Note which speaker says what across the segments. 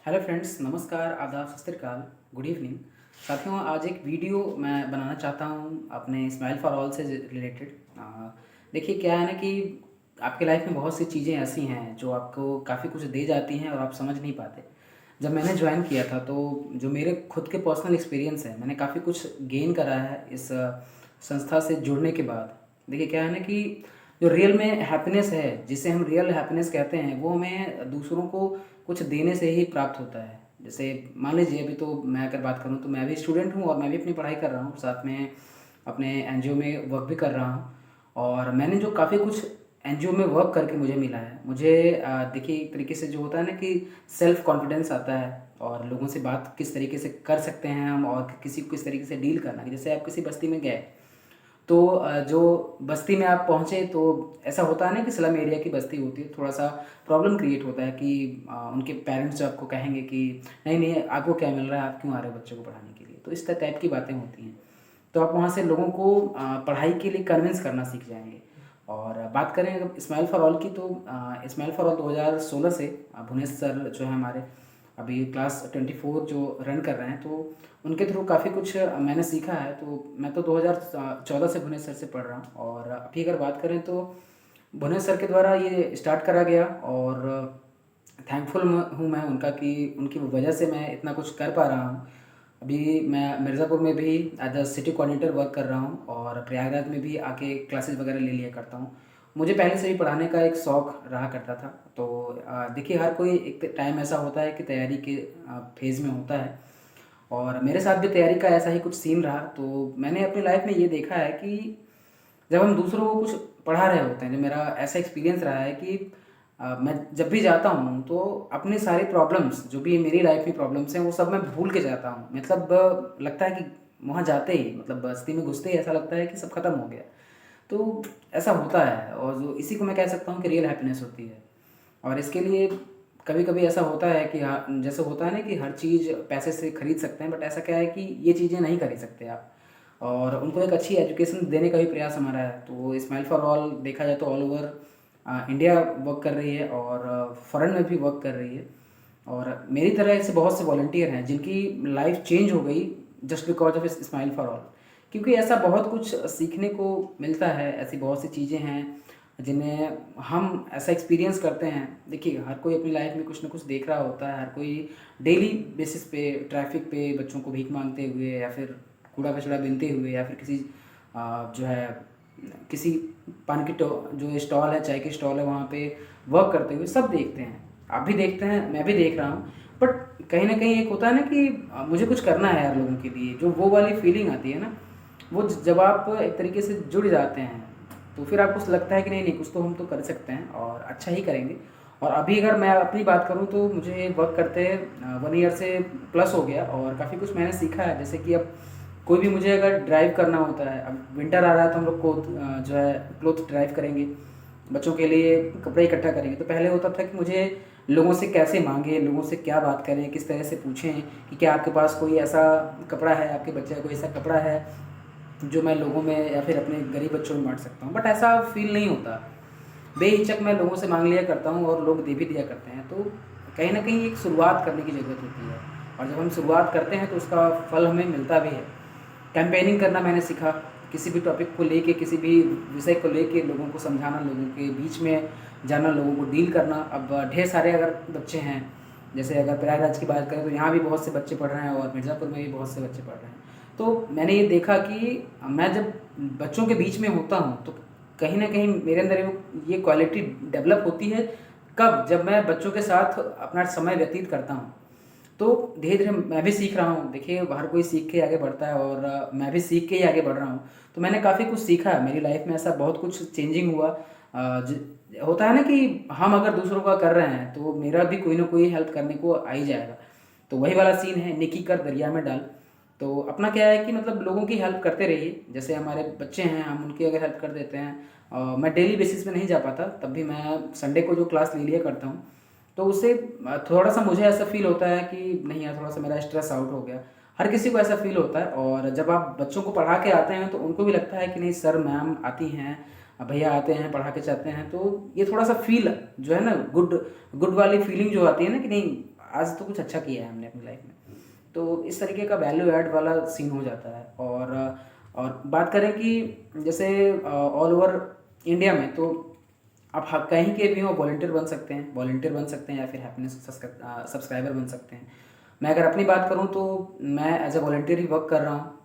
Speaker 1: Hello friends, नमस्कार, आदाब, सत श्री अकाल, गुड इवनिंग। साथियों, आज एक वीडियो मैं बनाना चाहता हूँ अपने स्माइल फॉर ऑल से रिलेटेड। देखिए, क्या है ना कि आपके लाइफ में बहुत सी चीज़ें ऐसी हैं जो आपको काफ़ी कुछ दे जाती हैं और आप समझ नहीं पाते। जब मैंने ज्वाइन किया था तो जो मेरे खुद के पर्सनल एक्सपीरियंस है, मैंने काफ़ी कुछ गेन करा है इस संस्था से जुड़ने के बाद। देखिए, क्या है ना कि जो रियल में हैप्पीनेस है, जिसे हम रियल हैप्पीनेस कहते हैं, वो हमें दूसरों को कुछ देने से ही प्राप्त होता है। जैसे मान लीजिए, अभी तो मैं अगर बात करूँ तो मैं भी स्टूडेंट हूँ और मैं भी अपनी पढ़ाई कर रहा हूँ, साथ में अपने एनजीओ में वर्क भी कर रहा हूँ। और मैंने जो काफ़ी कुछ एनजीओ में वर्क करके मुझे मिला है, मुझे देखिए, एक तरीके से जो होता है ना कि सेल्फ कॉन्फिडेंस आता है और लोगों से बात किस तरीके से कर सकते हैं हम, और किसी को किस तरीके से डील करना है। जैसे आप किसी बस्ती में गए तो जो बस्ती में आप पहुँचे तो ऐसा होता है ना कि स्लम एरिया की बस्ती होती है, थोड़ा सा प्रॉब्लम क्रिएट होता है कि उनके पेरेंट्स जो आपको कहेंगे कि नहीं नहीं, आपको क्या मिल रहा है, आप क्यों आ रहे हो बच्चों को पढ़ाने के लिए। तो इस टाइप की बातें होती हैं। तो आप वहाँ से लोगों को पढ़ाई के लिए कन्विंस करना सीख जाएंगे। और बात करें अगर स्माइल फॉर ऑल की, तो स्माइल फॉर ऑल 2016 से भुवनेश सर जो है हमारे, अभी क्लास 24 जो रन कर रहे हैं, तो उनके थ्रू काफ़ी कुछ मैंने सीखा है। तो मैं तो 2014 से भुवनेश सर से पढ़ रहा हूँ, और अभी अगर बात करें तो भुवनेश सर के द्वारा ये स्टार्ट करा गया। और थैंकफुल हूँ मैं उनका कि उनकी वजह से मैं इतना कुछ कर पा रहा हूँ। अभी मैं मिर्ज़ापुर में भी as a city coordinator work कर रहा हूँ, और प्रयागराज में भी आके क्लासेस वगैरह ले लिया करता हूँ। मुझे पहले से ही पढ़ाने का एक शौक़ रहा करता था। तो देखिए, हर कोई एक टाइम ऐसा होता है कि तैयारी के फेज़ में होता है, और मेरे साथ भी तैयारी का ऐसा ही कुछ सीन रहा। तो मैंने अपनी लाइफ में ये देखा है कि जब हम दूसरों को कुछ पढ़ा रहे होते हैं, जो मेरा ऐसा एक्सपीरियंस रहा है कि मैं जब भी जाता हूँ तो अपने सारे प्रॉब्लम्स, जो भी मेरी लाइफ में प्रॉब्लम्स हैं, वो सब मैं भूल के जाता हूँ। मतलब लगता है कि वहाँ जाते ही, मतलब बस्ती में घुसते ही ऐसा लगता है कि सब खत्म हो गया। तो ऐसा होता है, और जो इसी को मैं कह सकता हूँ कि रियल हैप्पीनेस होती है। और इसके लिए कभी कभी ऐसा होता है कि हाँ, जैसे होता है ना कि हर चीज़ पैसे से खरीद सकते हैं, बट ऐसा क्या है कि ये चीज़ें नहीं खरीद सकते आप। और उनको एक अच्छी एजुकेशन देने का भी प्रयास हमारा है। तो स्माइल फॉर ऑल देखा जाए तो ऑल ओवर इंडिया वर्क कर रही है, और फॉरेन में भी वर्क कर रही है। और मेरी तरह ऐसे बहुत से वॉलंटियर हैं जिनकी लाइफ चेंज हो गई just because of smile for all. क्योंकि ऐसा बहुत कुछ सीखने को मिलता है, ऐसी बहुत सी चीज़ें हैं जिन्हें हम ऐसा एक्सपीरियंस करते हैं। देखिए, हर कोई अपनी लाइफ में कुछ ना कुछ देख रहा होता है। हर कोई डेली बेसिस पे ट्रैफिक पे बच्चों को भीख मांगते हुए, या फिर कूड़ा कचरा बीनते हुए, या फिर किसी जो है किसी पान की जो स्टॉल है, चाय की स्टॉल है, वहाँ पे वर्क करते हुए सब देखते हैं। आप भी देखते हैं, मैं भी देख रहा हूँ। बट कहीं ना कहीं एक होता है ना कि मुझे कुछ करना है यार लोगों के लिए, जो वो वाली फीलिंग आती है ना, वो जब आप एक तरीके से जुड़ जाते हैं तो फिर आपको लगता है कि नहीं नहीं, कुछ तो हम तो कर सकते हैं और अच्छा ही करेंगे। और अभी अगर मैं अपनी बात करूँ तो मुझे वर्क करते 1 ईयर से प्लस हो गया, और काफ़ी कुछ मैंने सीखा है। जैसे कि अब कोई भी मुझे अगर ड्राइव करना होता है, अब विंटर आ रहा है तो हम लोग को जो है क्लोथ ड्राइव करेंगे, बच्चों के लिए कपड़े इकट्ठा करेंगे। तो पहले होता था कि मुझे लोगों से कैसे मांगे, लोगों से क्या बात करें, किस तरह से पूछें कि क्या आपके पास कोई ऐसा कपड़ा है, आपके बच्चे का कोई ऐसा कपड़ा है जो मैं लोगों में या फिर अपने गरीब बच्चों में बांट सकता हूँ। बट ऐसा फील नहीं होता। बेहिचक मैं लोगों से मांग लिया करता हूँ और लोग दे भी दिया करते हैं। तो कहीं ना कहीं एक शुरुआत करने की ज़रूरत होती है, और जब हम शुरुआत करते हैं तो उसका फल हमें मिलता भी है। कैंपेनिंग करना मैंने सीखा, किसी भी टॉपिक को लेके, किसी भी विषय को लेके लोगों को समझाना, लोगों के बीच में जाना, लोगों को डील करना। अब ढेर सारे अगर बच्चे हैं, जैसे अगर प्रयागराज की बात करें तो यहाँ भी बहुत से बच्चे पढ़ रहे हैं, और मिर्ज़ापुर में भी बहुत से बच्चे पढ़ रहे हैं। तो मैंने ये देखा कि मैं जब बच्चों के बीच में होता हूँ तो कहीं ना कहीं मेरे अंदर ये क्वालिटी डेवलप होती है। कब? जब मैं बच्चों के साथ अपना समय व्यतीत करता हूँ, तो धीरे धीरे मैं भी सीख रहा हूँ। देखिए, हर कोई सीख के आगे बढ़ता है, और मैं भी सीख के ही आगे बढ़ रहा हूँ। तो मैंने काफ़ी कुछ सीखा है मेरी लाइफ में, ऐसा बहुत कुछ चेंजिंग हुआ। होता है ना कि हम अगर दूसरों का कर रहे हैं तो मेरा भी कोई ना कोई हेल्प करने को आ ही जाएगा। तो वही वाला सीन है, नेकी कर दरिया में डाल। तो अपना क्या है कि मतलब लोगों की हेल्प करते रहिए। जैसे हमारे बच्चे हैं, हम उनकी अगर हेल्प कर देते हैं। मैं डेली बेसिस पे नहीं जा पाता, तब भी मैं संडे को जो क्लास ले लिया करता हूँ। तो उससे थोड़ा सा मुझे ऐसा फील होता है कि नहीं यार, थोड़ा सा मेरा स्ट्रेस आउट हो गया। हर किसी को ऐसा फील होता है। और जब आप बच्चों को पढ़ा के आते हैं तो उनको भी लगता है कि नहीं, सर मैम आती हैं, भैया आते हैं, पढ़ा के जाते हैं। तो ये थोड़ा सा फील जो है ना, गुड गुड वाली फीलिंग जो आती है ना कि नहीं, आज तो कुछ अच्छा किया है हमने अपनी लाइफ में। तो इस तरीके का वैल्यू ऐड वाला सीन हो जाता है। और बात करें कि जैसे ऑल ओवर इंडिया में, तो आप कहीं के भी हो वॉलंटियर बन सकते हैं, या फिर हैप्पीनेस सब्सक्राइबर बन सकते हैं। मैं अगर अपनी बात करूं तो मैं एज ए वॉलंटियर ही वर्क कर रहा हूं।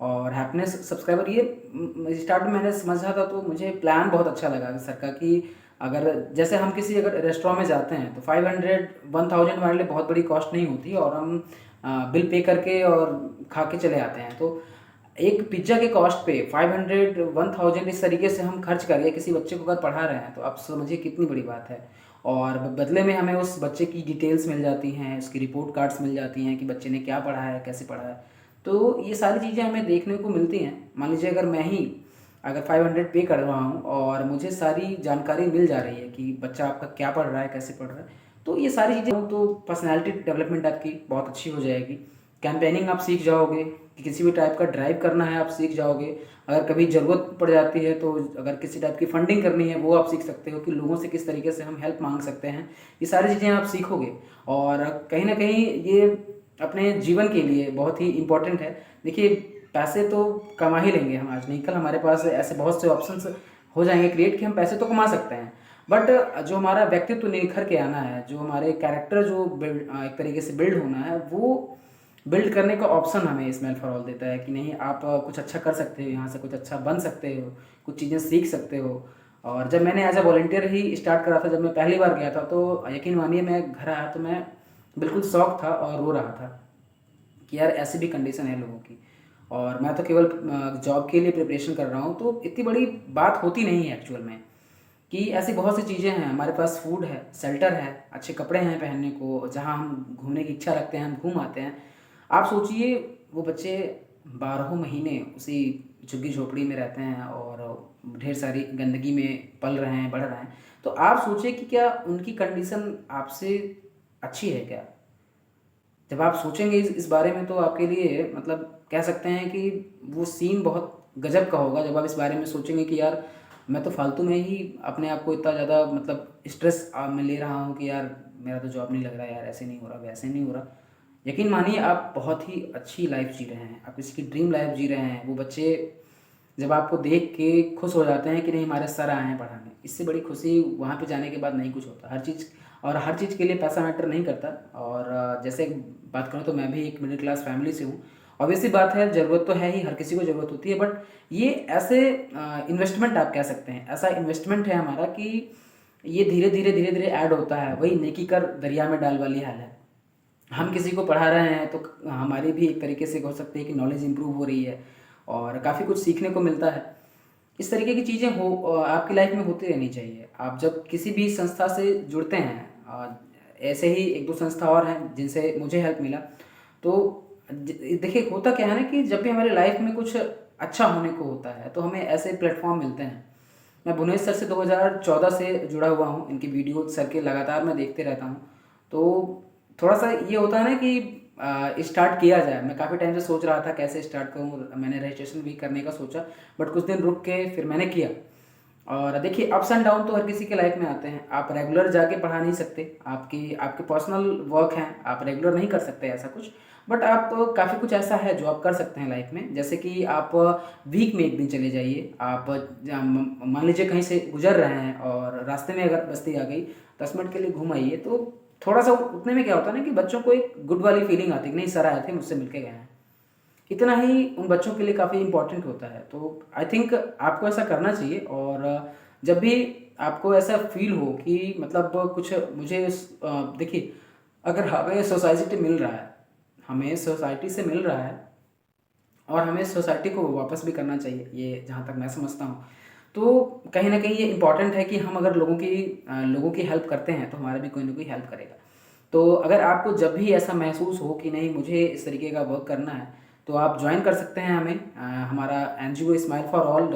Speaker 1: और हैप्पीनेस सब्सक्राइबर ये स्टार्ट में मैंने समझा था, तो मुझे प्लान बहुत अच्छा लगा सर का कि अगर जैसे हम किसी अगर रेस्टोरेंट में जाते हैं तो 500-1000 हमारे लिए बहुत बड़ी कॉस्ट नहीं होती, और हम बिल पे करके और खा के चले आते हैं। तो एक पिज्ज़ा के कॉस्ट पे 500-1000 इस तरीके से हम खर्च करके किसी बच्चे को अगर पढ़ा रहे हैं, तो आप समझिए कितनी बड़ी बात है। और बदले में हमें उस बच्चे की डिटेल्स मिल जाती हैं, उसकी रिपोर्ट कार्ड्स मिल जाती हैं कि बच्चे ने क्या पढ़ा है, कैसे पढ़ा है। तो ये सारी चीज़ें हमें देखने को मिलती हैं। मान लीजिए अगर मैं ही अगर 500 पे कर रहा हूँ और मुझे सारी जानकारी मिल जा रही है कि बच्चा आपका क्या पढ़ रहा है, कैसे पढ़ रहा है, तो ये सारी चीज़ें तो पर्सनैलिटी डेवलपमेंट आपकी बहुत अच्छी हो जाएगी। कैंपेनिंग आप सीख जाओगे कि किसी भी टाइप का ड्राइव करना है आप सीख जाओगे। अगर कभी ज़रूरत पड़ जाती है तो अगर किसी टाइप की फंडिंग करनी है वो आप सीख सकते हो कि लोगों से किस तरीके से हम हेल्प मांग सकते हैं। ये सारी चीज़ें आप सीखोगे और कहीं ना कहीं ये अपने जीवन के लिए बहुत ही इम्पोर्टेंट है। देखिए, पैसे तो कमा ही लेंगे हम आज नहीं कल, हमारे पास ऐसे बहुत से ऑप्शंस हो जाएंगे क्रिएट कि हम पैसे तो कमा सकते हैं। बट जो हमारा व्यक्तित्व निखर के आना है, जो हमारे कैरेक्टर जो एक तरीके से बिल्ड होना है, वो बिल्ड करने का ऑप्शन हमें स्माइल फॉर ऑल देता है कि नहीं, आप कुछ अच्छा कर सकते हो, यहाँ से कुछ अच्छा बन सकते हो, कुछ चीज़ें सीख सकते हो। और जब मैंने एज ए वॉलंटियर ही स्टार्ट करा था, जब मैं पहली बार गया था, तो यकीन मानिए मैं घर आया तो मैं बिल्कुल शॉक था और रो रहा था कि यार ऐसी भी कंडीशन है लोगों की। और मैं तो केवल जॉब के लिए प्रिपरेशन कर रहा हूँ, तो इतनी बड़ी बात होती नहीं है एक्चुअल में कि ऐसी बहुत सी चीज़ें हैं। हमारे पास फूड है, शेल्टर है, अच्छे कपड़े हैं पहनने को, जहाँ हम घूमने की इच्छा रखते हैं हम घूम आते हैं। आप सोचिए वो बच्चे 12 महीने उसी झुग्गी झोपड़ी में रहते हैं और ढेर सारी गंदगी में पल रहे हैं, बढ़ रहे हैं। तो आप सोचिए कि क्या उनकी कंडीशन आपसे अच्छी है क्या? जब आप सोचेंगे इस बारे में, तो आपके लिए मतलब कह सकते हैं कि वो सीन बहुत गजब का होगा जब आप इस बारे में सोचेंगे कि यार मैं तो फालतू में ही अपने आप को इतना ज़्यादा मतलब स्ट्रेस में ले रहा हूँ कि यार मेरा तो जॉब नहीं लग रहा, यार ऐसे नहीं हो रहा, वैसे नहीं हो रहा। यकीन मानिए आप बहुत ही अच्छी लाइफ जी रहे हैं, आप किसी की ड्रीम लाइफ जी रहे हैं। वो बच्चे जब आपको देख के खुश हो जाते हैं कि नहीं हमारे सर आए हैं पढ़ाने, इससे बड़ी खुशी वहाँ पे जाने के बाद नहीं कुछ होता। हर चीज़ के लिए पैसा मैटर नहीं करता। और जैसे बात करूँ तो मैं भी एक मिडिल क्लास फैमिली से हूँ। ऑब्वियसली बात है, ज़रूरत तो है ही, हर किसी को ज़रूरत होती है। बट ये ऐसे इन्वेस्टमेंट आप कह सकते हैं, ऐसा इन्वेस्टमेंट है हमारा कि ये धीरे धीरे ऐड होता है। वही नेकी कर दरिया में डाल वाली हाल है। हम किसी को पढ़ा रहे हैं तो हमारी भी एक तरीके से हो सकती है कि नॉलेज इंप्रूव हो रही है और काफ़ी कुछ सीखने को मिलता है। इस तरीके की चीज़ें हो आपकी लाइफ में होती रहनी चाहिए। आप जब किसी भी संस्था से जुड़ते हैं, ऐसे ही एक दो संस्था और हैं जिनसे मुझे हेल्प मिला। तो देखिए होता क्या है ना कि जब भी हमारी लाइफ में कुछ अच्छा होने को होता है तो हमें ऐसे प्लेटफॉर्म मिलते हैं। मैं भुवनेश सर से 2014 से जुड़ा हुआ हूँ, इनकी वीडियो सर के लगातार मैं देखते रहता हूँ। तो थोड़ा सा ये होता है ना कि स्टार्ट किया जाए। मैं काफ़ी टाइम से सोच रहा था कैसे स्टार्ट करूँ, मैंने रजिस्ट्रेशन भी करने का सोचा, बट कुछ दिन रुक के फिर मैंने किया। और देखिए अप्स एंड डाउन तो हर किसी के लाइफ में आते हैं। आप रेगुलर जाके पढ़ा नहीं सकते, आपके पर्सनल वर्क हैं, आप रेगुलर नहीं कर सकते ऐसा कुछ। बट आप काफ़ी कुछ ऐसा है जो आप कर सकते हैं लाइफ में। जैसे कि आप वीक में एक दिन चले जाइए। आप मान लीजिए कहीं से गुजर रहे हैं और रास्ते में अगर बस्ती आ गई, 10 मिनट के लिए घूम आइए। तो थोड़ा सा उतने में क्या होता है ना कि बच्चों को एक गुड वाली फीलिंग आती है कि नहीं सर आए थे, मुझसे मिल के गए हैं। इतना ही उन बच्चों के लिए काफ़ी इंपॉर्टेंट होता है। तो आई थिंक आपको ऐसा करना चाहिए। और जब भी आपको ऐसा फील हो कि मतलब कुछ मुझे देखिए, अगर हमें सोसाइटी मिल रहा है, हमें सोसाइटी से मिल रहा है और हमें सोसाइटी को वापस भी करना चाहिए, ये जहाँ तक मैं समझता हूँ। तो कहीं ना कहीं ये इम्पॉर्टेंट है कि हम अगर लोगों की हेल्प करते हैं तो हमारा भी कोई ना कोई हेल्प करेगा। तो अगर आपको जब भी ऐसा महसूस हो कि नहीं मुझे इस तरीके का वर्क करना है, तो आप ज्वाइन कर सकते हैं हमें। हमारा NGO smile4all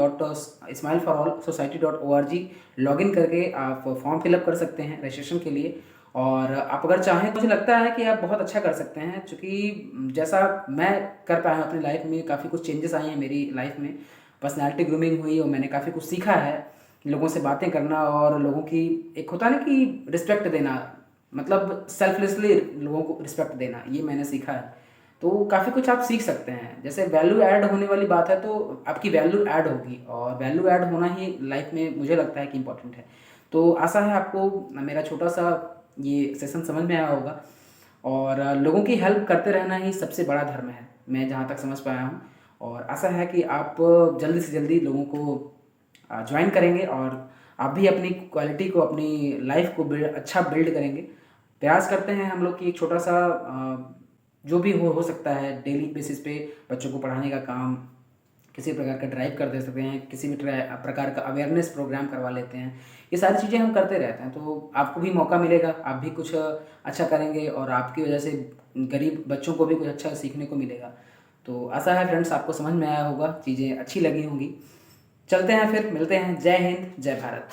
Speaker 1: लॉगिन करके आप फॉर्म फिलअप कर सकते हैं रजिस्ट्रेशन के लिए। और आप अगर चाहें तो मुझे लगता है कि आप बहुत अच्छा कर सकते हैं, क्योंकि जैसा मैं कर पाया हूँ अपनी लाइफ में, काफ़ी कुछ चेंजेस आई हैं मेरी लाइफ में, पर्सनैलिटी ग्रूमिंग हुई और मैंने काफ़ी कुछ सीखा है। लोगों से बातें करना और लोगों की एक होता है ना कि रिस्पेक्ट देना, मतलब सेल्फलेसली लोगों को रिस्पेक्ट देना, ये मैंने सीखा है। तो काफ़ी कुछ आप सीख सकते हैं। जैसे वैल्यू ऐड होने वाली बात है, तो आपकी वैल्यू ऐड होगी, और वैल्यू ऐड होना ही लाइफ में मुझे लगता है कि इम्पोर्टेंट है। तो आशा है आपको मेरा छोटा सा ये सेशन समझ में आया होगा, और लोगों की हेल्प करते रहना ही सबसे बड़ा धर्म है, मैं जहाँ तक समझ पाया हूँ। और आशा है कि आप जल्दी से जल्दी लोगों को ज्वाइन करेंगे, और आप भी अपनी क्वालिटी को, अपनी लाइफ को अच्छा बिल्ड करेंगे। प्रयास करते हैं हम लोग कि एक छोटा सा जो भी हो सकता है डेली बेसिस पे बच्चों को पढ़ाने का काम, किसी प्रकार का ड्राइव कर दे सकते हैं, किसी भी प्रकार का अवेयरनेस प्रोग्राम करवा लेते हैं। ये सारी चीज़ें हम करते रहते हैं, तो आपको भी मौका मिलेगा, आप भी कुछ अच्छा करेंगे, और आपकी वजह से गरीब बच्चों को भी कुछ अच्छा सीखने को मिलेगा। तो आशा है फ्रेंड्स आपको समझ में आया होगा, चीज़ें अच्छी लगी होंगी। चलते हैं फिर, मिलते हैं। जय हिंद, जय भारत।